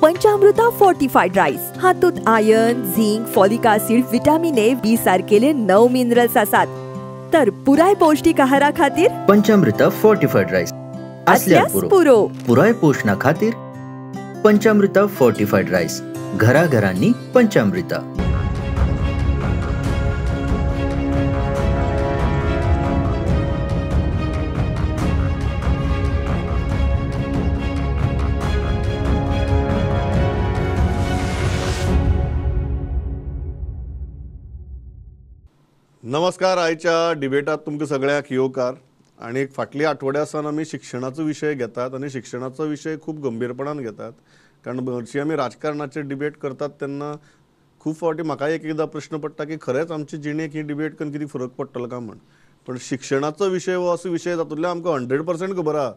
पंचामृता fortified rice हातूंत iron, zinc, folic acid, vitamin A, B सारकेले 9 minerals आसात. तर पुराय पौष्टिक आहारा खातीर पंचामृता फोर्टिफाईड राईस असल्यास पुरो. पुराय पोषणा खातीर पंचामृता फोर्टिफाईड राईस. घराघरांनी पंचामृता. नमस्कार. आयच्या डिबेटात तुमकां सगळ्यांक येवकार. आणि फाटली आठवड्यासान आमी शिक्षणाचो विशय घेतात आणि शिक्षणाचो विशय खूब गंभीरपणान घेतात. कारण हरशी आमी राजकारणाचेर डिबेट करतात तेन्ना खूब फावटी म्हाका एकदां प्रश्न पडटा की खरेंच आमचे जिणेक ही डिबेट करून कितें फरक पडटलो काय म्हण. पण शिक्षणाचो विशय हो असो विशय जातूंतल्यान आमकां 100% खबर आहा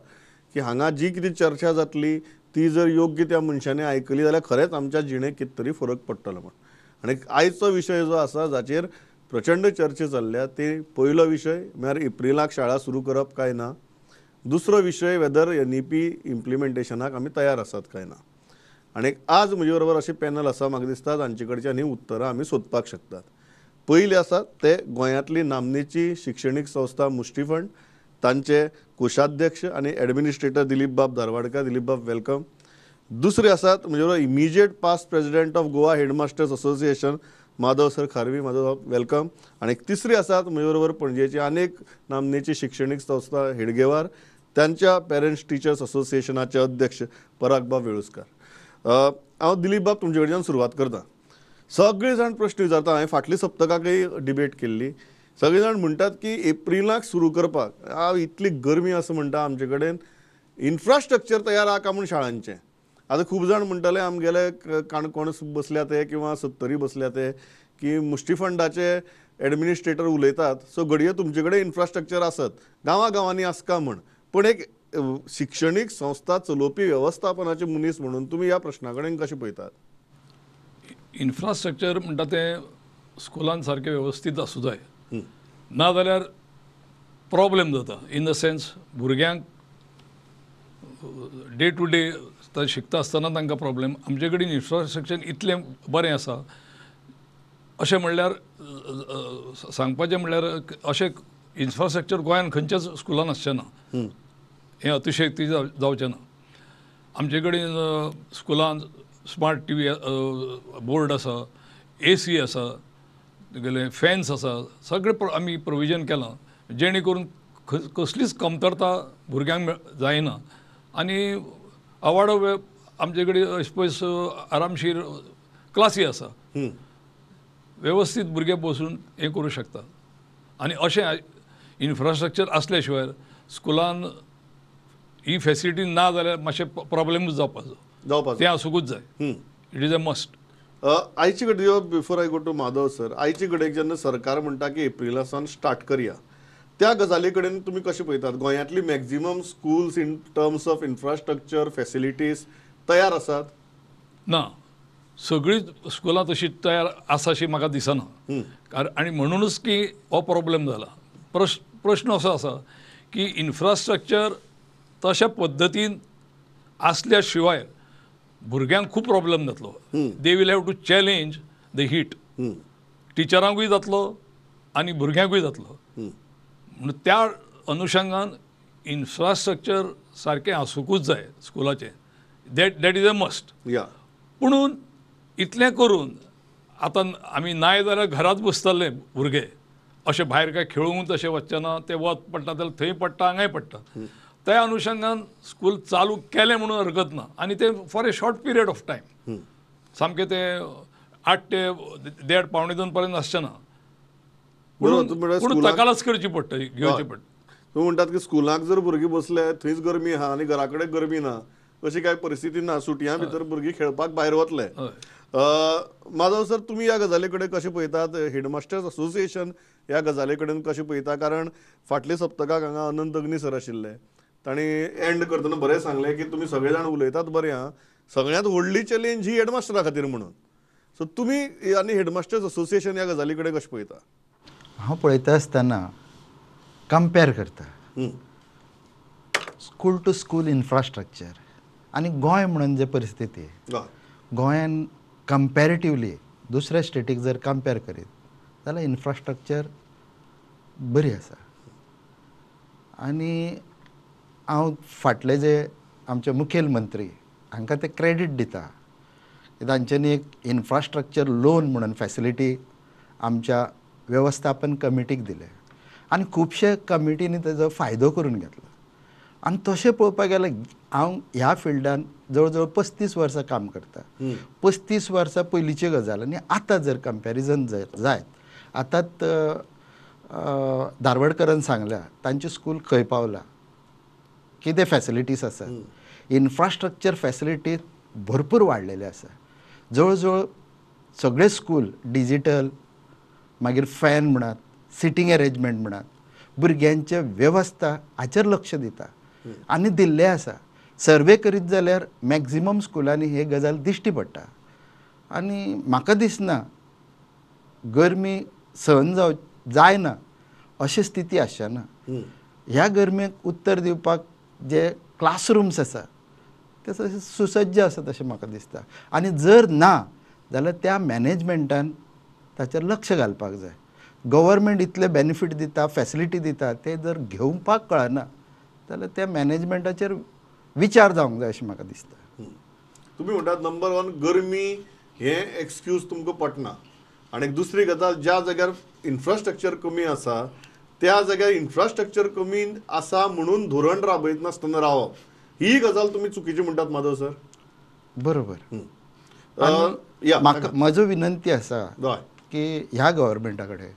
की हांगा जी कितें चर्चा जातली ती जर योग्य त्या मनशांनी आयकली जाल्यार खरेंच आमच्या जिणेक कितें तरी फरक पडटलो म्हण. आनी आयचो विशय जो आसा जाचेर प्रचंड चर्चा चल्ल्या ते पयलो विशय म्हळ्यार एप्रिलाक शाळा सुरू करप काय ना. दुसरो विशय वेदर NEP इम्प्लिमेंटेशनाक आमी तयार आसात काय ना. आनी आज म्हजे बरोबर अशें पॅनल आसा म्हाका दिसता जांचे कडच्यान ही उत्तरां आमी सोदपाक शकतात. पयले आसात ते गोंयांतली नामनेची शिक्षणीक संस्था मुष्टी फंड तांचे कोशाध्यक्ष आनी एडमिनिस्ट्रेटर दिलीप बाब धारवाडकर. दिलीप बाब वेलकम. दुसरे आसात म्हजे बरोबर immediate past president of Goa headmasters association Madhav sir खारवी. माधव वेलकम. आणि तिसरी आसात म्हजे बरोबर पणजेची अनेक नामनेची शिक्षणीक संस्था हेडगेवार त्यांच्या पेरेंट्स टिचर्स असोसिएशनाचे अध्यक्ष परागबाब वेळुस्कार. हांव दिलीप बाब तुमचे कडच्यान सुरवात करता. सगळे जाण प्रश्न विचारता. हांवें फाटल्या सप्तकाकय डिबेट केल्ली. सगळे जाण म्हणटात की एप्रिलाक सुरू करपाक इतली गरमी आसा म्हणटा आमचे कडेन इन्फ्रास्ट्रक्चर तयार आहा काय म्हूण शाळांचें. आतां खूब जाण म्हणटाले आमगेले काणकोण बसल्या ते किंवा सत्तरी बसल्या ते की मुष्टी फंडाचे एडमिनिस्ट्रेटर उलयतात सो घडये तुमचे कडेन इन्फ्रास्ट्रक्चर आसत गांवांनी आसका म्हण. पण एक शिक्षणीक संस्था चलोवपी वेवस्थापनाचे मनीस म्हणून तुमी ह्या प्रश्ना कडेन कशें पळयतात? इन्फ्रास्ट्रक्चर म्हणटा तें स्कुलान सारकें वेवस्थीत आसूं जाय. नाजाल्यार प्रॉब्लेम जाता. इन द सेन्स भुरग्यांक डे टू डे शिकता आसतना तांकां प्रॉब्लेम. आमचे कडेन इन्फ्रास्ट्रक्चर इतलें बरें आसा अशें म्हणल्यार सांगपाचें म्हणल्यार अशें इन्फ्रास्ट्रक्चर गोंयांत खंयच्याच स्कुलान आसचें ना. हें अतिशयोक्ती जावचें ना. आमचे कडेन स्कुलान स्मार्ट TV बोर्ड आसा, AC आसा, तुगेले फॅन्स आसा, सगळें आमी प्रोविजन केलां जेणे करून कसलीच कमतरता भुरग्यांक जायना. आनी आवाडो आमचे कडेन पयस आरामशीर क्लासी आसा. वेवस्थीत भुरगे बसून हें करूं शकता. आनी अशें इन्फ्रास्ट्रक्चर आसल्या शिवाय स्कुलान ही फॅसिलिटी ना जाल्यार मातशें प्रॉब्लेमूच जावपाचो. तें आसूंकूच जाय. It is a must. आयचे कडेन before I go to Madhav sir, आयचे कडेन जेन्ना सरकार म्हणटा की एप्रिलासान स्टार्ट करया त्या गजाली कडेन तुमी कशें पळयतात? गोंयांतली maximum schools in terms of infrastructure facilities तयार आसात? ना, सगळीं स्कुलां तशी तयार आसा अशी म्हाका दिसना. आनी म्हणूनच की हो प्रॉब्लेम जाला. प्रश्न असो आसा की इन्फ्रास्ट्रक्चर तशा पद्दतीन आसल्या शिवाय भुरग्यांक खूब प्रॉब्लेम जातलो. They will have to challenge the heat. टिचरांकूय जातलो आनी भुरग्यांकूय जातलो. म्हणून त्या अनुशंगान इन्फ्रास्ट्रक्चर सारकें आसूंकूच जाय स्कुलाचें. That is a must. पुणून इतलें करून आतां आमी नाय जाल्यार घराच बसतले भुरगे. अशें भायर काय खेळूंक तशें वचचे ना. ते वत पडटा जाल्यार थंय पडटा हांगाय पडटा. त्या अनुशंगान स्कूल चालू केलें म्हणून हरकत ना. आनी ते for a short period of time. सामकें तें 8 ते 1:30 पावणे 2 पर्यंत आसचें ना. पूण तकालच करची पडटा, घेवची पडटा. तुम्ही म्हणटात की स्कुलाक जर भुरगीं बसले थंयच गरमी आहा आनी घरा कडेन गरमी ना अशी काय परिस्थिती ना. सुटयां भितर भुरगीं खेळपाक भायर वतले. माधव सर, तुम्ही ह्या गजाली कडेन कशें पळयतात? हेडमास्टर्स असोसिएशन ह्या गजाली कडेन कशें पळयता? कारण फाटल्या सप्तकाक हांगा अनंत अग्नी सर आशिल्ले. तांणी एंड करतना बरें सांगलें की तुमी सगळे जाण उलयतात बरें आहा, सगळ्यांत व्हडली चॅलेंज ही हेडमास्टरा खातीर म्हणून. सो तुमी आनी हेडमास्टर्स असोसिएशन ह्या गजाली कडेन कशें पळयता? हांव पळयता आसतना कंपेर करता स्कूल टू स्कूल इन्फ्रास्ट्रक्चर आनी गोंय म्हणून जे परिस्थिती गोंयान कंपॅरेटिवली दुसऱ्या स्टेटीक जर कंपेर करीत जाल्यार इन्फ्रास्ट्रक्चर बरी आसा. आनी हांव फाटले जे आमचे मुखेलमंत्री हांकां ते क्रेडीट दिता की तांच्यांनी एक इन्फ्रास्ट्रक्चर लोन म्हणून फॅसिलिटी आमच्या वेवस्थापन कमिटीक दिले आनी खुबशे कमिटीनी तेजो फायदो करून घेतलो. आनी तशें पळोवपाक गेल्यार हांव ह्या फिल्डान जवळ जवळ 35 वर्सां काम करता. 35 वर्सां पयलींची गजाल आनी आतां जर कंपॅरिजन जायत आतांत धारवाडकरान सांगल्या तांची स्कूल खंय पावला, कितें फॅसिलिटीज आसा. इन्फ्रास्ट्रक्चर फॅसिलिटी भरपूर वाडलेले आसा. जवळ जवळ सगळे स्कूल डिजिटल, मागीर फॅन म्हणात, सिटींग अरेंजमेंट म्हणात, भुरग्यांचे वेवस्था हाचेर लक्ष दिता आनी दिल्ले आसा. सर्वे करीत जाल्यार मॅक्झिमम स्कुलांनी हे गजाल दिश्टी पडटा. आनी म्हाका दिसना गरमी सहन जायना अशी स्थिती आसना. ह्या गरमेक उत्तर दिवपाक जे क्लासरूम्स आसा ते सुसज्ज आसा तशें म्हाका दिसता. आनी जर ना जाल्यार त्या मॅनेजमेंटान ताचेर लक्ष घालपाक जाय. गव्हर्मेंट इतले बेनिफीट दिता, फॅसिलिटी दिता, ते जर घेवपाक कळना जाल्यार त्या मॅनेजमेंटाचेर विचार जावंक जाय अशें म्हाका दिसता. तुमी म्हणटात नंबर 1 गरमी हे एक्सक्यूज तुमकां पटना. आनी दुसरी गजाल ज्या जाग्यार इन्फ्रास्ट्रक्चर कमी आसा त्या जाग्यार इन्फ्रास्ट्रक्चर कमी आसा म्हणून धोरण राबयत नासतना रावप ही गजाल तुमी चुकीची म्हणटात माधव सर. बरोबर. म्हाका म्हजो विनंती आसा की ह्या गव्हर्मेंटा कडेन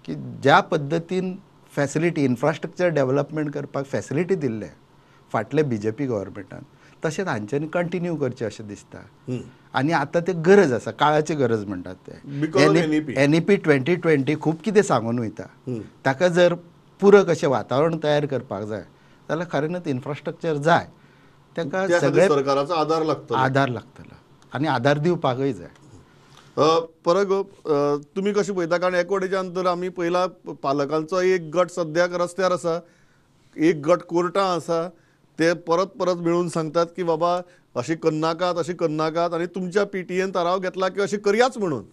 की ज्या पद्दतीन फॅसिलिटी इन्फ्रास्ट्रक्चर डेव्हलपमेंट करपाक फॅसिलिटी दिल्ले फाटले BJP गव्हर्मेंटान तशेंच हांच्यांनी कंटिन्यू करचें अशें दिसता. आनी आतां ते गरज आसा, काळाची गरज म्हणटात ते. NEP 2020 खूब कितें सांगून वयता. ताका जर पुरक अशें वातावरण तयार करपाक जाय जाल्यार खरेंच इन्फ्रास्ट्रक्चर जाय. ताका सगळे सरकाराचो आदार लागतलो आनी आदार दिवपाकय जाय. परग तुमी कशें पळयता, कारण एक वटेच्यान तर आमी पयला पालकांचो एक गट सद्याक रस्त्यार आसा, एक गट कोर्टां आसा, ते परत परत मेळून सांगतात की बाबा अशें करनाकात, अशें करनाकात, आनी तुमच्या PTAन थाराव घेतला की अशें करयाच म्हणून.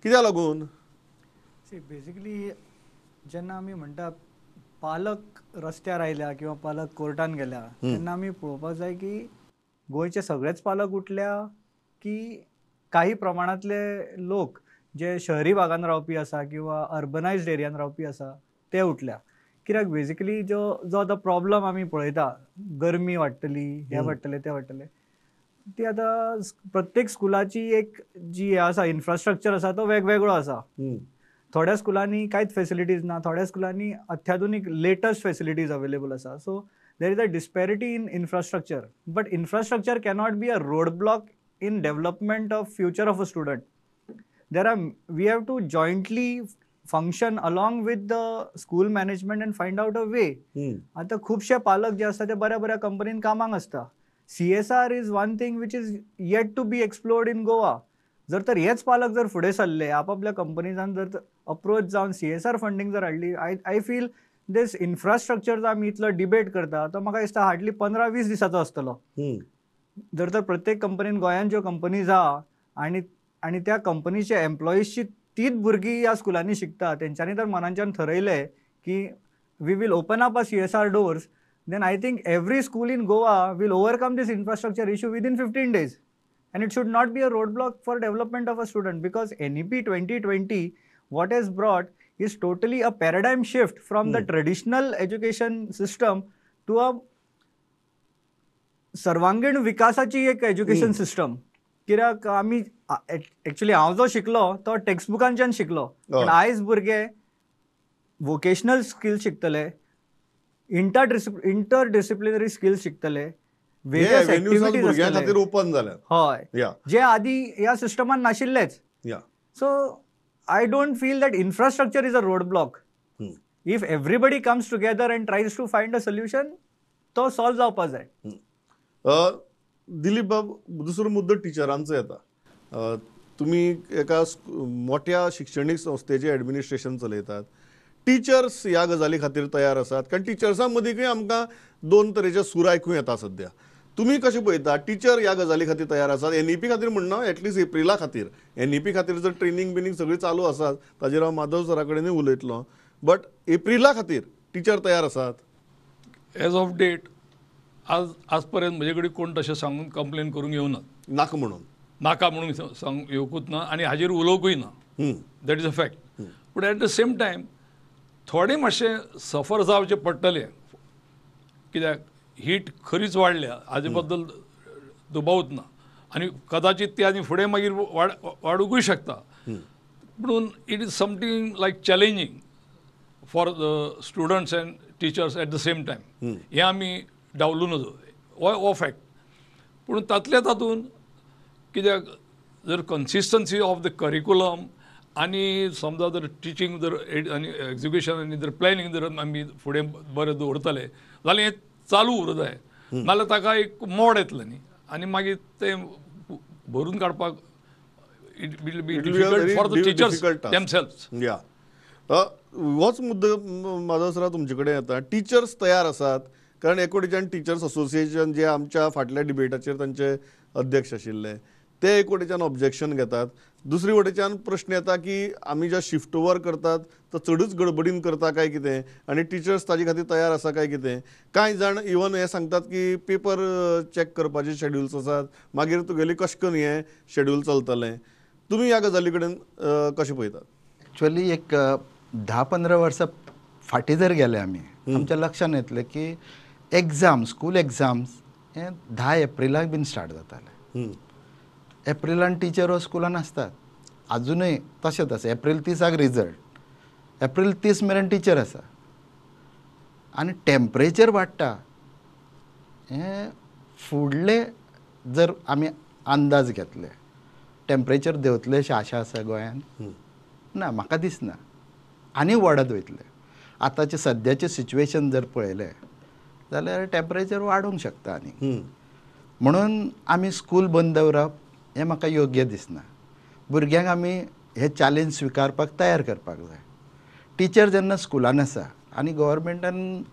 कित्याक लागून? बेसिकली जेन्ना आमी म्हणटा पालक रस्त्यार आयल्या किंवा पालक कोर्टान गेल्या तेन्ना आमी पळोवपाक जाय की गोंयचे सगळेच पालक उठल्या की काही प्रमाणातले लोक जे शहरी भागान रावपी आसा किंवा अर्बनायज्ड एरियान रावपी आसा ते उठल्या. कित्याक बेसिकली जो आतां प्रॉब्लम आमी पळयता, गरमी वाडटली, हे वाडटले ते वाडटले, ती आतां प्रत्येक स्कुलाची एक जी आसा इन्फ्रास्ट्रक्चर आसा तो वेगवेगळो आसा. थोड्या स्कुलांनी कांयच फॅसिलिटीज ना, थोड्या स्कुलांनी अत्याधुनीक लेटस्ट फॅसिलिटीज अवेलेबल आसा. So there is a डिस्पॅरिटी in infrastructure, but infrastructure cannot be a road block in development of future of a student. We have to jointly function along with the school management and find out a way. आता खूपशे पालक जे असतात ते बऱ्या बऱ्या कंपनीन कामाक असता. CSR is one thing which is yet to be explored in Goa. जर तर हेच पालक जर फुडें सरले, आपापल्या कंपनीजान जर अप्रोच जावन CSR फंडिंग जर हाडली, आय फील दिस इन्फ्रास्ट्रक्चर आमी इतलो डिबेट करता तो म्हाका दिसता हार्डली 15-20 दिसाचो आसतलो. जर तर प्रत्येक कंपनीन गोंयान ज्यो कंपनीज आहा आनी त्या कंपनीचे एम्प्लॉईजची तीच भुरगीं ह्या स्कुलांनी शिकता, तेंच्यांनी जर मनांच्यान ठरयलें की we will open up a CSR doors, then I think every school in Goa will overcome this infrastructure issue within 15 days. And it should not be a roadblock for development of a student, because NEP 2020, what has brought is totally a paradigm shift from the traditional education system to a सर्वांगीण विकासाची एक education system. कित्याक आमी actually हांव जो शिकलो तो text बुकांच्यान शिकलो, पण आयज भुरगे वोकेशनल स्किल्स शिकतले, इंटरडिसिप्लिनरी स्किल्स शिकतले, वेरियस एक्टिविटीज ओपन जाल्या, हय, जे आदी ह्या सिस्टमान नाशिल्लेच. So I don't feel that infrastructure is a road block. If everybody comes together and tries to find a solution, तो सॉल्व जावपाक जाय. दिलीप बाब, दुसरो मुद्दो टिचरांचो येता. तुमी एका मोठ्या शिक्षणीक संस्थेचें एडमिनिस्ट्रेशन चलयतात. टिचर्स ह्या गजाली खातीर तयार आसात, कारण टिचर्सां मदींय आमकां दोन तरेचे सूर आयकूं येता सध्या. तुमी कशें पळयता टिचर ह्या गजाली खातीर तयार आसात? NEP खातीर म्हणना, एटलीस्ट एप्रिला खातीर. NEP खातीर जर ट्रेनिंग बिनींग सगळी चालू आसात, ताजेर हांव माधव सरा कडेनूय उलयतलो, बट एप्रिला खातीर टिचर तयार आसात? एज ऑफ डेट आज पर्यंत म्हजे कडेन कोण तशें सांगून कंप्लेन करूंक येवनात. नाका म्हणून नाका म्हणून सांग येवकूच ना आनी हाजेर उलोवंकूय ना. That is a fact. पूण एट द सेम टायम थोडे मातशें सफर जावचें पडटलें, कित्याक हीट खरीच वाडल्या, हाजे बद्दल दुबावूच ना, आनी कदाचित ती आनी फुडें मागीर वाडूंकूय शकता. म्हणून it is something like challenging for the students end teachers eight the same time. हें आमी डावलू नजो, हो फॅक्ट. पूण तातल्या तातूंत कित्याक जर कन्सिस्टन्सी ऑफ द करिक्युलम आनी समजा जर टिचींग जर आनी एग्जिक्युशन आनी जर प्लॅनिंग जर आमी फुडें बरें दवरतले जाल्यार हें चालू उरूं जाय. नाजाल्यार ताका एक मोड येतलें न्ही, आनी मागीर तें भरून काडपाक it will be difficult for the teachers themselves. या होच मुद्दो माधव सरा तुमचे कडेन येता. टिचर्स तयार आसात, कारण एकोडीच्यान टिचर्स असोसिएशन जे आमच्या फाटल्या डिबेटाचेर तांचे अध्यक्ष आशिल्ले ते एक वटेच्यान ऑब्जेक्शन घेतात. दुसरे वटेच्यान प्रश्न येता की आमी ज्या शिफ्ट ओवर करतात तो चडूच गडबडीन करता काय कितें, आनी टिचर्स ताजे खातीर तयार आसा काय कितें. कांय जाण इवन हे सांगतात की पेपर चॅक करपाचे शेड्युल्स आसात, मागीर तुगेली कशें करून हें शेड्यूल चलतलें. तुमी ह्या गजाली कडेन कशें पळयतात? एक्चुअली एक 10-15 वर्सां फाटीं जर गेले आमी, आमच्या लक्षांत येतलें की एग्जाम, स्कूल एग्जाम्स हे 10 एप्रिलाक बीन स्टार्ट जाताले. एप्रिलान टिचर हो स्कुलान आसतात, अजूनय तशेंच आसा. एप्रील 30 रिजल्ट, एप्रील 30 मेरेन टिचर आसा. आनी टेम्परेचर वाडटा हें फुडले जर आमी अंदाज घेतले, टेम्परेचर देंवतले अशी आशा आसा गोंयान? ना, म्हाका दिसना. आनी वाडत वयतले. आतांचे सद्याचे सिच्युएशन जर पळयलें जाल्यार टेम्परेचर वाडूंक शकता आनी. म्हणून आमी स्कूल बंद दवरप हें म्हाका योग्य दिसना. भुरग्यांक आमी हे चॅलेंज स्विकारपाक तयार करपाक जाय. टिचर जेन्ना स्कुलान आसा आनी गव्हर्मेंटान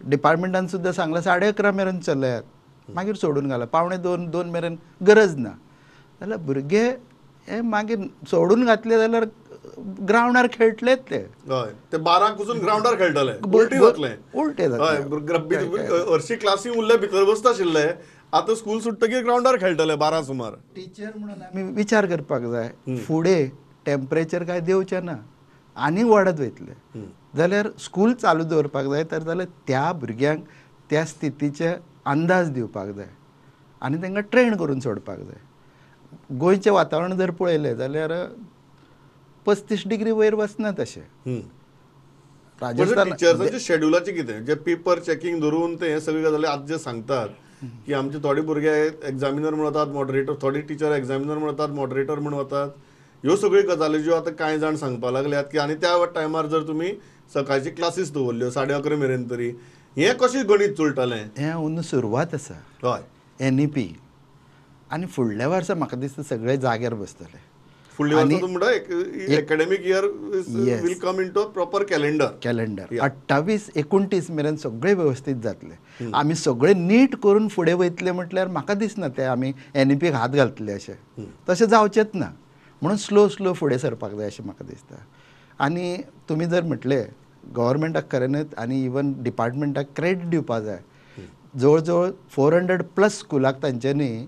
डिपार्टमेंटान सुद्दां सांगलां 11:30 मेरेन चलयात, मागीर सोडून घाला, 1:45-2 मेरेन गरज ना, जाल्यार भुरगे हे मागीर सोडून घातले जाल्यार ग्रावंडार खेळटलेच ते. हय, ते 12 वचून ग्रावंडार खेळटले, उलटी जातलें. उलटे हरशी क्लासी उरले भितर बसता आशिल्ले, आतां स्कूल सुट्टकीर ग्रावंडार खेळटले 12 सुमार. टिचर म्हणून आमी विचार करपाक जाय, फुडें टेम्परेचर काय देंवचें ना, आनी वाडत वयतले जाल्यार स्कूल चालू दवरपाक जाय. तर जाल्यार त्या भुरग्यांक त्या स्थितीचे अंदाज दिवपाक जाय आनी तांकां ट्रेन करून सोडपाक जाय. गोंयचें वातावरण जर पळयलें जाल्यार 35 डिग्री वयर वचना तशें. राजस्थान टिचर्सांच्या शेड्युलाचें कितें, जे पेपर चॅकिंग धरून ते हे सगळे गजाली आज जे सांगतात की आमचे थोडे भुरगे एग्जामिनर म्हण वतात, मॉडरेटर, थोडे टिचर एग्जामिनर म्हण वतात, मॉडरेटर म्हण वतात. ह्यो सगळ्यो गजाली ज्यो आतां कांय जाण सांगपाक लागल्यात की आनी त्या टायमार जर तुमी सकाळची क्लासीस दवरल्यो 11:30 मेरेन तरी हें कशें गणीत चलतलें? हें अंदू सुरवात आसा. हय, NEP आनी फुडल्या वर्सा म्हाका दिसता सगळे जाग्यार बसतले. फुडल्या वर्सा म्हणटा academic year will come into proper calendar. 28-29 मेरेन सगळे व्यवस्थीत जातले. आमी सगळे नीट करून फुडें वयतले म्हटल्यार म्हाका दिसना ते आमी NEPक हात घालतले अशें. तशें जावचेंच ना. म्हणून स्लो फुडें सरपाक जाय अशें म्हाका दिसता. आनी तुमी जर म्हटलें गव्हर्मेंटाक खरेंच आनी इवन डिपार्टमेंटाक क्रेडीट दिवपाक जाय. जवळ जवळ 400+ स्कुलाक तांच्यांनी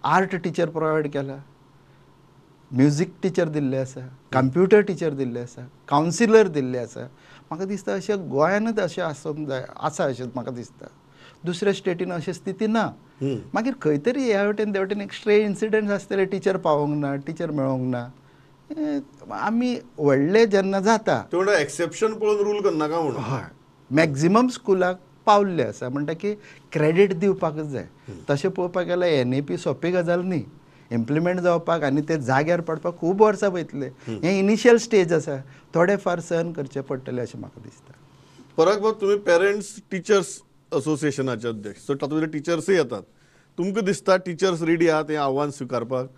आर्ट टिचर प्रोवायड केला, म्युजीक टिचर दिल्ले आसा, कंप्युटर टिचर दिल्ले आसा, कावन्सिलर दिल्ले आसा. म्हाका दिसता अशें गोंयानूच अशें आसूंक जाय, आसा अशें म्हाका दिसता. दुसऱ्या स्टेटीन अशी स्थिती ना. मागीर खंय तरी ह्या वटेन त्या वटेन एक स्ट्रे इन्सिडंट्स आसतले, टीचर पावोंक ना, टीचर मेळोंक ना. आमी व्हडले जेन्ना जाता तेवढं एक्सेप्शन पळोवन रूल करनाका म्हणून. हय, मॅक्झिमम स्कुलाक पावल्ले आसा म्हणटा की क्रेडीट दिवपाकच जाय. तशें पळोवपाक गेल्यार NEP सोंपी गजाल न्ही. इम्प्लिमेंट जावपाक आनी ते जाग्यार पडपाक खूब वर्सां वयतले. हें इनिशियल स्टेज आसा, थोडे फार सहन करचें पडटलें अशें म्हाका दिसता. फरक बाब, तुमी पेरंट्स टिचर्स असोसिएशनाचे अध्यक्ष, सो तातूंत टिचर्सय येतात. तुमकां दिसता टिचर्स रेडी आहात हें आव्हान स्विकारपाक?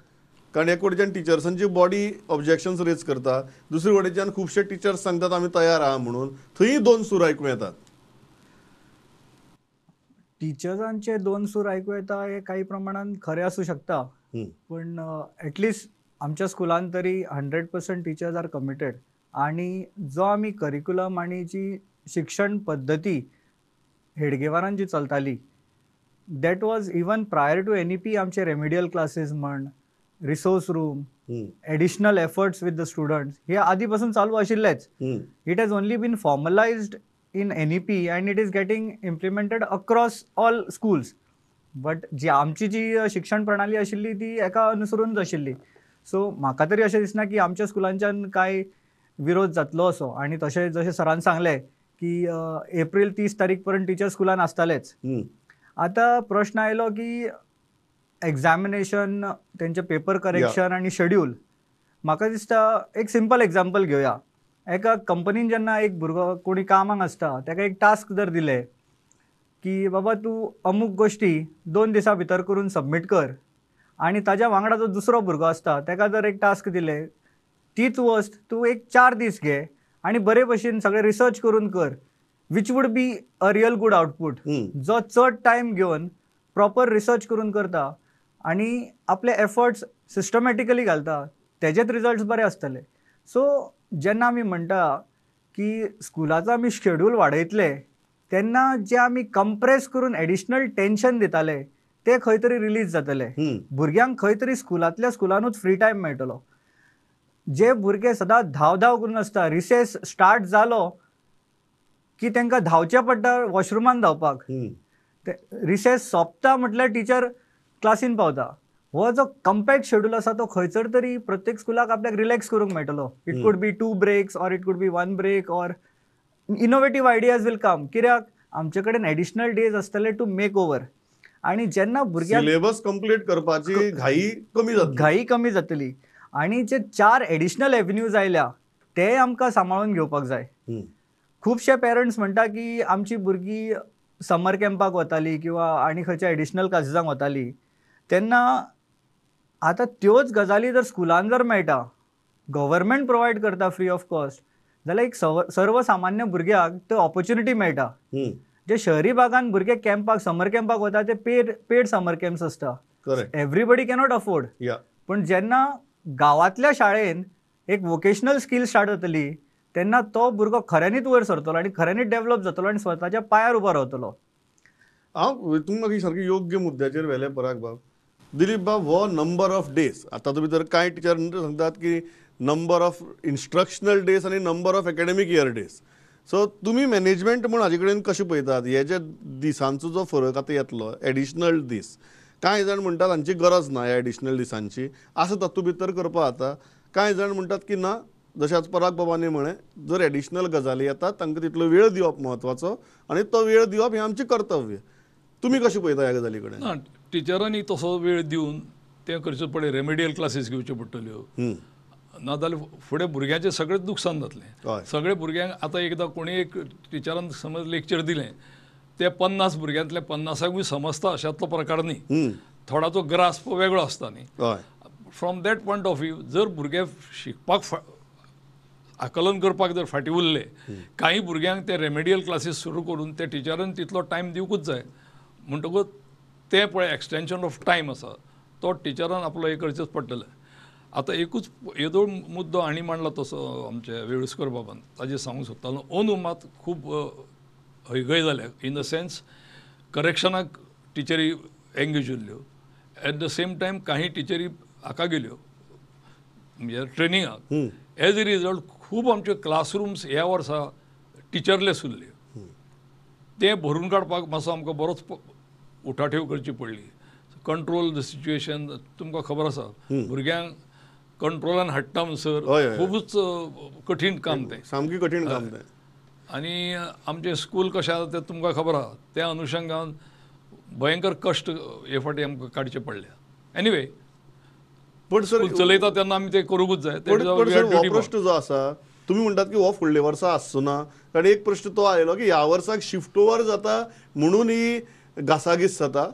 कारण एक वटेच्यान टिचर्सांची बॉडी ऑब्जेक्शन्स रेज करता, दुसरे वटेच्यान खुबशे टिचर्स सांगतात आमी तयार आहा म्हणून. थंय 2 सूर आयकूं येतात. टीचर्सांचे दोन सूर ऐकू येता हे काही प्रमाणात खरे असू शकता, पण ॲटलिस्ट आमच्या स्कुलान तरी 100% टीचर्स आर कमिटेड. आणि जो आम्ही करिक्युलम आणि जी शिक्षण पद्धती हेडगेवारान जी चलताली, that was even prior to NEP. आमचे रेमिडियल क्लासेस म्हण, resource room, additional efforts with the students हे आधीपासून चालू आशिल्लेच. It has only been formalised in NEP and it is getting implemented across all schools. But जी आमची जी शिक्षण प्रणाली आशिल्ली ती एका अनुसरूनच आशिल्ली. सो म्हाका तरी अशें दिसना की आमच्या स्कुलांच्यान काय विरोध जातलो असो. आणि तशें जशें सरान सांगलें की एप्रील 30 तारीख पर्यंत टीचर स्कुलान आसतालेच. आतां प्रश्न आयलो की एग्जामिनेशन, तेंचे पेपर करेक्शन आणि शेड्यूल. म्हाका दिसता एक सिंपल एग्जाम्पल घेवया. एका कंपनीन जेन्ना एक भुरगो कोणी कामाक आसता ताका एक टास्क जर दिले की बाबा तूं अमूक गोश्टी 2 दिसां भितर करून सबमीट कर, आणि ताज्या वांगडा जो दुसरो भुरगो आसता ताका जर एक टास्क दिले तीच वस्त तूं एक 4 दीस घे आणि बरे भशेन सगळे रिसर्च करून कर, which would be a real good output. जो चड टायम घेवन प्रॉपर रिसर्च करून करता आणि आपले एफर्ट्स सिस्टमॅटिकली घालता, तेजेच रिजल्ट्स बरे आसतले. सो जेन्ना आमी म्हणटा की स्कुलाचो आमी शेड्यूल वाडयतले तेन्ना जे आमी कंप्रेस करून एडिशनल टेन्शन दिताले ते खंय तरी रिलीज जातले. भुरग्यांक खंय तरी स्कुलांतल्या स्कुलानूच फ्री टायम मेळटलो. जे भुरगे सदां धांव करून आसता, रिसेस स्टार्ट जालो की तांकां धांवचें पडटा वॉशरुमान धांवपाक. रिसेस सोंपता म्हटल्यार टिचर क्लासीन पावता. हो जो कम्पॅक्ट शेड्यूल आसा तो खंयसर तरी प्रत्येक स्कुलाक आपल्याक रिलॅक्स करूंक मेळटलो. It could be 2 breaks or it could be 1 break or innovative ideas will come. कित्याक आमचे कडेन एडिशनल डेज आसतले टू मेक ओवर. आणि जेन्ना भुरग्यांक सिलेबस कंप्लीट करपाची घाई कमी जातली. आणि जे 4 एडिशनल एव्हेन्यूज आयल्या ते आमकां सांबाळून घेवपाक जाय. खुबशे पेरंट्स म्हणटा की आमची भुरगीं समर कॅम्पाक वतालीं किंवा आनी खंयच्या एडिशनल क्लासीसांक वतालीं, तेन्ना आतां त्योच गजाली जर स्कुलान जर मेळटा, गव्हर्मेंट प्रोवायड करता फ्री ऑफ कॉस्ट, जाल्यार एक सर्वसामान्य भुरग्याक तो ऑपॉर्च्युनिटी मेळटा. जे शहरी भागांत भुरगे कॅम्पाक समर कॅम्पाक वता ते पेड समर कॅम्प्स आसता. Everybody cannot afford. पण जेन्ना गांवांतल्या शाळेन एक वोकेशनल स्कील स्टार्ट जातली तेन्ना तो भुरगो खऱ्यांनीच वयर सरतलो आणि खऱ्यांनीच डेव्हलप जातलो आणि स्वताच्या पांयार उबो रावतलो. हांव तुमकां सारकी योग्य मुद्द्याचेर व्हेले पराग बाब. दिलीप बाब, हो नंबर ऑफ डेज, आतां भितर कांय टिचर सांगतात की नंबर ऑफ इन्स्ट्रक्शनल डेज आणि number of academic year days. So तुमी मॅनेजमेंट म्हूण हाजे कडेन कशें पळयतात? हे जे दिसांचो जो फरक आतां येतलो, एडिशनल दीस, कांय जाण म्हणटात तांची गरज ना ह्या एडिशनल दिसांची, आसा तातूंत भितर करपा जाता. कांय जाण म्हणटात की ना, जशें आज पराग बाबांनी म्हळें, जर एडिशनल गजाली येतात तांकां तितलो वेळ दिवप म्हत्वाचो आणि तो वेळ दिवप हें आमचें कर्तव्य. तुमी कशें पळयता ह्या गजाली कडेन? ना, टिचरांनी तसो वेळ दिवन तें करचें पडलें. रेमेडियल क्लासीस घेवच्यो पडटल्यो, नाजाल्यार फुडें भुरग्यांचें सगळेंच नुकसान जातलें. सगळे भुरग्यांक आतां एकदां कोणी एक टिचरान समज लेक्चर दिलें, ते 50 भुरग्यांतले 50ांकूय समजता अशातलो प्रकार न्ही. थोडाचो ग्रास्प वेगळो आसता न्ही. From that point of view जर भुरगे शिकपाक आकलन करपाक जर फाटीं उरले, कांय भुरग्यांक ते रेमेडियल क्लासीस सुरू करून ते टिचरान तितलो टायम दिवंकूच जाय. म्हणटकूच ते पळय एक्सटेंशन ऑफ टायम आसा तो टिचरान आपलो हे करचेच पडटलें. आतां एकूच येदो मुद्दो आनी मांडला तसो आमचे वेळुस्कर बाबान, ताजेर सांगूंक सोदतालो. अंदू मात खूब हयगय जाल्या. इन द सेन्स करेक्शनाक टिचरी एंगेज उरल्यो. एट द सेम टायम काही टिचरी हाका गेल्यो म्हणजे ट्रेनिंगाक. एज अ रिजल्ट खूब आमचे क्लासरूम्स ह्या वर्सा टिचरलेस उरले. ते भरून काडपाक मातसो आमकां बरोच उठाठेव करची पडली. कंट्रोल द सिच्युएशन तुमकां खबर आसा, भुरग्यांक कंट्रोलान हाडटा म्हणसर खूबच कठीण काम तें, सामकी कठीण काम तें. आनी आमचें स्कूल कशें आसा तें तुमकां खबर आसा. त्या अनुशंगान भयंकर कश्ट हे फाटी आमकां काडचे पडले. एनिवे, पण सर चलयता तेन्ना आमी तें करूंकूच जाय. हो प्रश्न जो आसा, तुम्ही म्हणटात की हो फुडल्या वर्सा आसचो ना, कारण एक प्रश्न तो आयलो की ह्या वर्साक शिफ्ट ओवर जाता म्हणून ही घासाघीस जाता.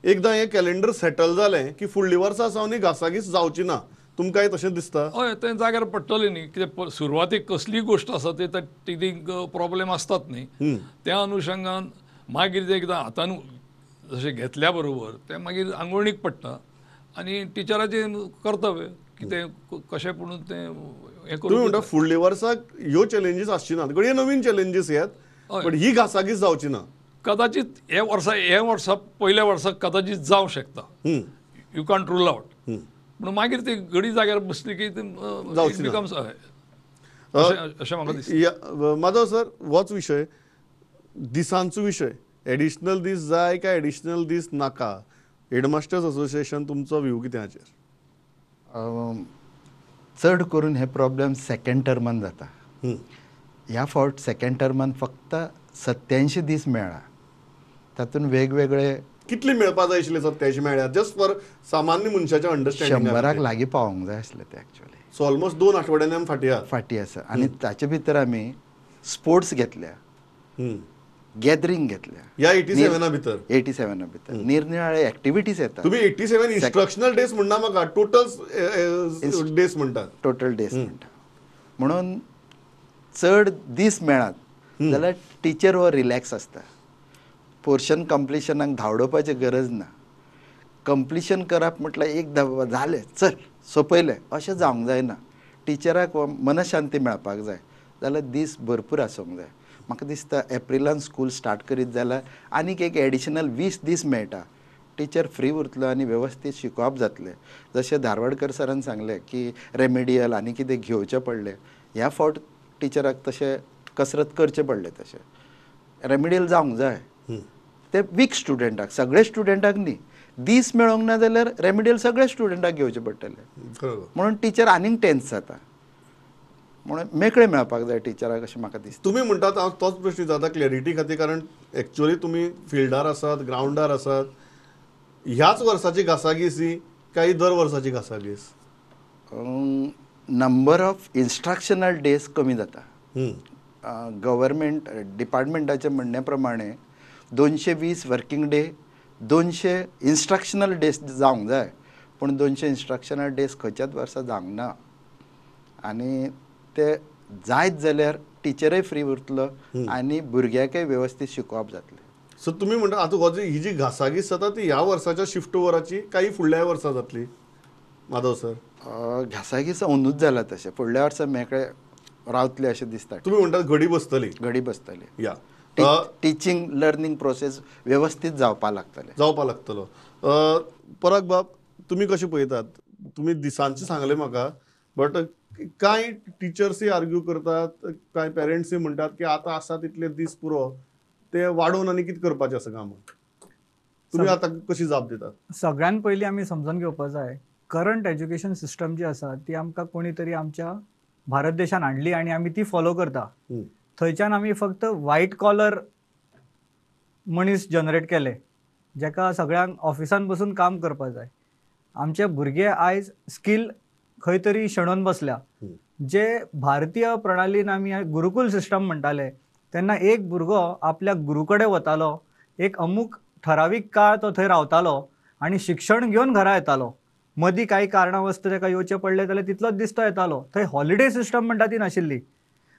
एकदां हें कॅलेंडर सेटल जालें की फुडल्या वर्सा सावन ही घासाघीस जावची ना. तुमकांय तशें दिसता? हय, तें जाग्यार पडटलें न्ही. कितें सुरवातेक कसलीय गोश्ट आसा ती तितूंक प्रॉब्लेम आसतात न्ही. त्या अनुशंगान मागीर ते एकदां हातान जशें घेतल्या बरोबर तें मागीर आंगवणीक पडटा आनी टिचराचें कर्तव्य की तें कशें पूण तें हें तुम्ही म्हणटा करून फुडल्या वर्साक ह्यो चॅलेंजीस आसची नात, घडये नवीन चॅलेंजीस येत, हय. बट ही घासाघीस जावची ना. कदाचित हे वर्सा पयल्या वर्साक कदाचित जावं शकता, यू कॉन्ट रूल आउट, पूण मागीर ती घडी जाग्यार बसली की जावची ना. बिकम्स अशें म्हाका दिसता. माधव सर, होच विशय दिसांचो विशय, एडिशनल दीस जाय काय एडिशनल दीस नाका, हेडमास्टर्स असोसिएशन तुमचो व्ह्यू कितें हाचेर? चड करून हे प्रॉब्लेम सेकंड टर्मान जाता. ह्या फावट सेकंड टर्मान फक्त 87 दीस मेळ्ळा. तातूंत वेगवेगळे कितले मेळपा जाय आशिल्ले सर तेजे मेळ्ळ्यात, जस्ट फॉर सामान्य मनशाच्या 100 अंडरस्टँडिंगाक लागीं पावोंक जाय आसले ते एक्चुअली. सो ऑलमोस्ट 2 आठवड्यांनी आमी फाटी आसा. आनी ताचे भितर आमी स्पोर्ट्स घेतल्या, गॅदरींग घेतल्या. ह्या 87 भितर 87 भितर निरनिराळे एक्टिविटीज येतात. तुम्ही 87 इन्स्ट्रक्शनल डेज म्हणना म्हाका, टोटल डेज म्हणटात. टोटल डेज म्हणटा. म्हणून चड दीस मेळात जाल्यार टिचर हो रिलॅक्स आसता. पोर्शन कंप्लिशनाक धांवडोवपाची गरज ना. कंप्लिशन करप म्हटल्यार एकदां जालें चल सोंपयलें अशें जावंक जायना. टिचराक मनशांती मेळपाक जाय जाल्यार दीस भरपूर आसूंक जाय. म्हाका दिसता एप्रिलान स्कूल स्टार्ट करीत जाल्यार आनीक एक एडिशनल 20 दीस मेळटा. टिचर फ्री उरतलो आनी वेवस्थीत शिकोवप जातलें. जशें धारवाडकर सरान सांगलें की रेमेडियल आनी कितें घेवचें पडलें, ह्या फावट टिचराक तशें कसरत करचें पडलें. तशें रेमेडियल जावंक जाय. ते वीक स्टुडंटाक, सगळे स्टुडंटाक न्ही. दीस मेळोंक ना जाल्यार रेमेडियल सगळ्या स्टुडंटाक घेवचें पडटलें. म्हणून टिचर आनीक टेन्स जाता. म्हणून मेकळें मेळपाक जाय टिचराक अशें म्हाका दिसता. तुम्ही म्हणटात, हांव तोच प्रश्न विचारता क्लॅरिटी खातीर, कारण एक्चुअली तुमी फिल्डार आसात, ग्रावंडार आसात. ह्याच वर्साची घासाघीस ही काय दर वर्साची घासाघीस? नंबर ऑफ इन्स्ट्रक्शनल डेज कमी जाता. गव्हर्मेंट डिपार्टमेंटाचे म्हणणे प्रमाणे 220 वर्किंग डे, 200 इन्स्ट्रक्शनल डेज जावंक जाय. पूण 200 इन्स्ट्रक्शनल डेज खंयच्याच वर्सा जावंक ना. आनी ते जायत जाल्यार टिचरय फ्री उरतलो आनी भुरग्याकय वेवस्थीत शिकोवप जातलें. सो तुमी म्हणटा आतां ही जी घासाघीस जाता ती ह्या वर्साच्या शिफ्ट ओवराची काही फुडल्या वर्सा जातली? माधव सर, घासाघीस अंदूच जाला तशें. फुडल्या वर्सा मेकळे रावतले अशें दिसता. तुमी म्हणटात घडी बसतली. घडी बसतली. या टिचींग लर्निंग प्रोसेस वेवस्थीत जावपाक लागतलो. पराग बाब, तुमी कशें पळयतात? तुमी दिसांचे सांगले म्हाका, बट कांय टिचर्सय आर्ग्यू करतात, कांय पेरेंट्सय म्हणटात की आतां आसा तितले दीस पुरो, ते वाडोवन आनी कितें करपाचें आसा काम? तुमी आतां कशी जाप दितात? सगळ्यात पयलीं आमी समजून घेवपाक जाय, करंट एज्युकेशन सिस्टम जी आसा ती आमकां कोणी तरी आमच्या भारत देशान हाडली आनी आमी ती फॉलो करता. थंयच्यान आमी फक्त व्हायट कॉलर मनीस जनरेट केले, जेका सगळ्यांक ऑफिसान बसून काम करपाक जाय. आमचे भुरगे आयज स्कील खंय तरी शेणोवन बसल्या. जे भारतीय प्रणालीन आमी गुरुकुल सिस्टम म्हणटाले, तेन्ना एक भुरगो आपल्या गुरू कडेन वतालो, एक अमूक ठरावीक काळ तो थंय रावतालो आनी शिक्षण घेवन घरा येतालो. मदीं काही कारणावस्त ताका येवचें पडलें जाल्यार तितलोच दीस तो येतालो. थंय हॉलिडे सिस्टम म्हणटा ती नाशिल्ली.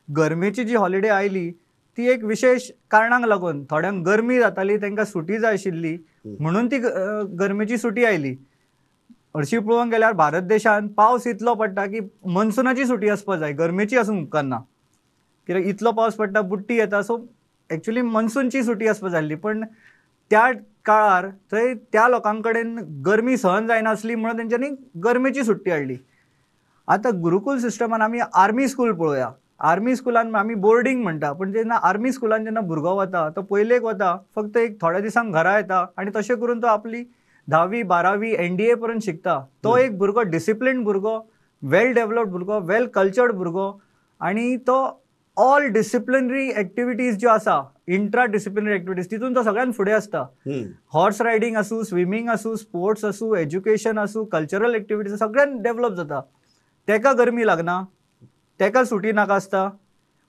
गरमेची जी हॉलिडे आयली ती एक विशेष कारणांक लागून, थोड्यांक गरमी जाताली, तांकां सुटी जाय आशिल्ली म्हणून ती गरमेची सुटी आयली. हरशीं पळोवंक गेल्यार भारत देशान पावस इतलो पडटा की मनसुनाची सुटी आसपाक जाय, गरमेची आसूंक उपकारना. कित्याक इतलो पावस पडटा, बुट्टी येता. सो एक्चुअली मनसूनची सुटी आसपाक जाय आसली. पण त्या काळार थंय त्या लोकां कडेन गरमी सहन जायनासली म्हणून तेंच्यांनी गरमेची सुट्टी हाडली. आतां गुरुकुल सिस्टमान आमी आर्मी स्कूल पळोवया. आर्मी स्कुलान आमी बोर्डींग म्हणटा, पण जेन्ना आर्मी स्कुलान जेन्ना भुरगो वता तो पयलेक वता, फक्त एक थोड्या दिसांक घरा येता आनी तशें करून तो आपली 10वी 12वी NDA पर्यंत शिकता. तो एक भुरगो डिसिप्लिन भुरगो, वेल डेव्हलप्ड भुरगो, वेल कल्चर्ड भुरगो, आनी तो ऑल डिसिप्लिनरी एक्टिविटीज ज्यो आसा, इंट्रा डिसिप्लिनरी एक्टिविटीज, तितून तो सगळ्यान फुडें आसता. हॉर्स रायडींग आसूं, स्विमींग आसूं, स्पोर्ट्स आसूं, एज्युकेशन आसूं, कल्चरल एक्टिविटीज सगळ्यान डेव्हलप जाता. तेका गरमी लागना, तेका सुटी नाका आसता.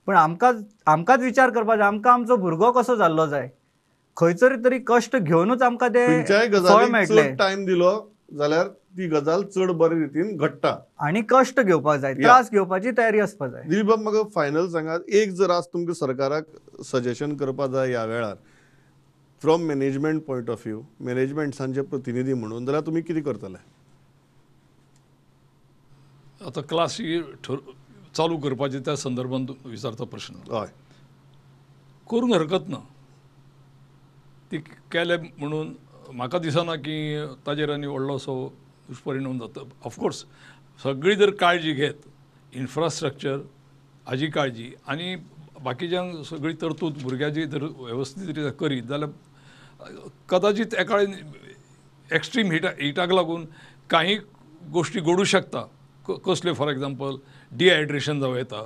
पण आमकांच विचार करपाक जाय, आमकां आमचो भुरगो कसो जाल्लो जाय. खंयचरी तरी कश्ट घेवनूच आमकां ते फळ मेळटलें. टायम दिलो जाल्यार ती गजाल चड बरे रितीन घडटा. आनी कश्ट घेवपाक जाय, त्रास घेवपाची तयारी आसपाक जाय. दिलीप बाब, म्हाका फायनल सांगात, एक जर आज तुमकां सरकाराक सजेशन करपाक जाय ह्या वेळार, from management point of view मॅनेजमेंट्सांचे प्रतिनिधी म्हणून जाल्यार तुमी कितें करतले? आता क्लास ही चालू करपाचे त्या संदर्भात विचारता प्रश्न हय करूंक हरकत ना. ती केले म्हणून म्हाका दिसना की ताजेर आनी व्हडलो असो दुश्परिणाम जाता. ऑफकोर्स सगळी जर काळजी घेत इन्फ्रास्ट्रक्चर हाजी काळजी आनी बाकीच्यांक सगळी तरतूद भुरग्याची जर वेवस्थीत रित्या करीत जाल्यार कदाचित एका एक्स्ट्रीम हिटाक लागून काही गोष्टी घडू शकता. कसले फॉर एग्जाम्पल डिहायड्रेशन जावं येता,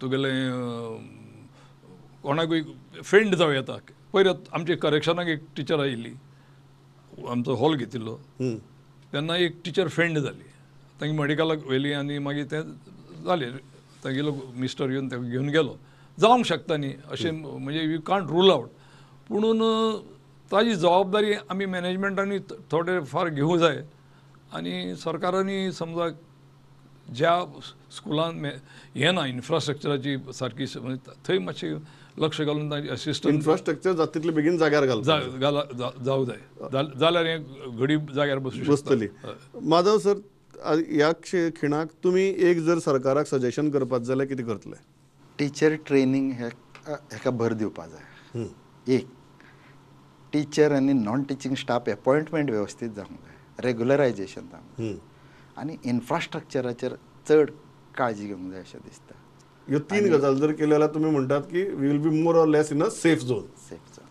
तुगेले कोणाकूय फेंट जावं येता. पयर आमचे करेक्शनाक एक टिचर आयिल्ली, आमचो हॉल घेतिल्लो तेन्ना एक टिचर फेंट जाली. तांकां मेडिकलाक व्हेली आनी मागीर तें जालें. तागेलो मिस्टर येवन ताका घेवन गेलो. जावंक शकता न्ही अशें, म्हणजे यू कांट रूल आवट. पुणून ताजी जबाबदारी आमी मॅनेजमेंटांनी थोडे फार घेवूं जाय आनी सरकारांनी समजा ज्या स्कुलान हें ना इन्फ्रास्ट्रक्चराची सारकी थंय मातशें लक्ष घालून तांची असिस्टंट इन्फ्रास्ट्रक्चर जाता तितले बेगीन जाग्यार घालता जावं जाय जाल्यार हें घडी जाग्यार बसतली. माधव सर, ह्या खिणाक तुमी एक जर सरकाराक सजेशन करपाक जाल्यार कितें करतले? टिचर ट्रेनिंग हेका भर दिवपाक जाय. एक टिचर आनी नॉन टिचींग स्टाफ अपॉयंटमेंट वेवस्थीत जावंक जाय, रेग्युलरायजेशन जावंक जाय आनी इन्फ्रास्ट्रक्चराचेर चड काळजी घेवंक जाय अशें दिसता. ह्यो 3 गजाल जर केल्यो जाल्यार तुमी म्हणटात की we will be more or less in a safe zone.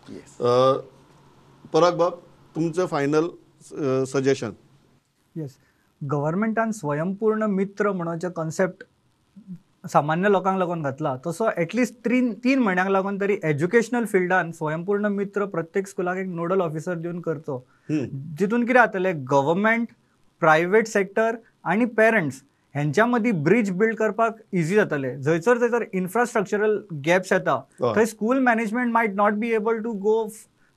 Yes. Parag बाब, तुमचं फायनल सजेशन? येस, गव्हर्मेंटान स्वयंपूर्ण मित्र म्हणोचे कॉन्सेप्ट सामान्य लोकांक लागून घातला, तसो एटलिस्ट 3 म्हयन्यांक लागून तरी एज्युकेशनल फिल्डान स्वयंपूर्ण मित्र प्रत्येक स्कुलाक एक नोडल ऑफिसर दिवन करचो. जितून कितें जातलें, गव्हर्मेंट, प्रायवेट सेक्टर आनी पेरंट्स हेंच्या मदीं ब्रिज बिल्ड करपाक इजी जातलें. जंयसर इन्फ्रास्ट्रक्चरल गॅप्स येता थंय school management might not be able to go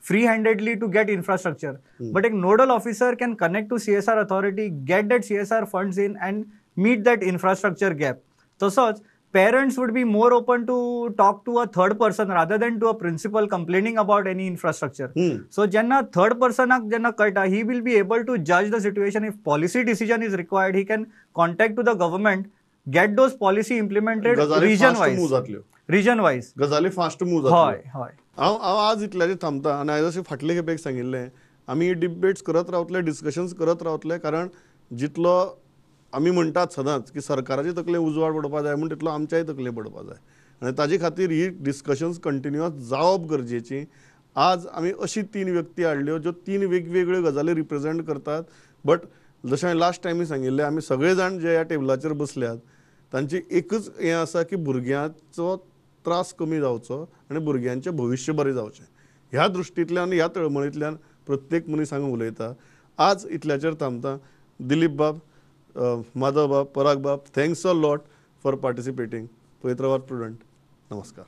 free handedly to get infrastructure, but a nodal officer can connect to CSR authority, get that CSR funds in and meet that infrastructure gap. Tasach parents would be more open to talk to a third person rather than to a principal complaining about any infrastructure. So jenna third person jenna kaita, he will be able to judge the situation. If policy decision is required, he can contact to the government, get those policy implemented region wise. गजाली fast move जातल्यो. हांव आज इतल्याचेर थांबता आनी हांवें जशें फाटले खेपेक सांगिल्लें, आमी डिबेट्स करत रावतले, डिस्कशन्स करत रावतले, कारण जितलो आमी म्हणटात सदांच की सरकाराचे तकले उजवाड पडपाक जाय म्हूण तितलो आमच्याय तकले पडपाक जाय आनी ताजे खातीर ही डिस्कशन्स कंटिन्युअस जावप गरजेची. आज आमी अशी 3 व्यक्ती हाडल्यो ज्यो 3 वेगवेगळ्यो गजाली रिप्रेझेंट करतात. बट जशें हांवें लास्ट टायमी सांगिल्लें, आमी सगळे जाण जे ह्या टेबलाचेर बसल्यात तांची एकच हें आसा की भुरग्यांचो त्रास कमी जावचो आनी भुरग्यांचें भविश्य बरें जावचें. ह्या दृश्टींतल्यान, ह्या तळमळींतल्यान प्रत्येक मनीस हांगा उलयता. आज इतल्याचेर थांबता. दिलीप बाब, माधव बाब, पराग बाब, thanks a lot for participating. पवित्रावाद प्रुडंट. नमस्कार.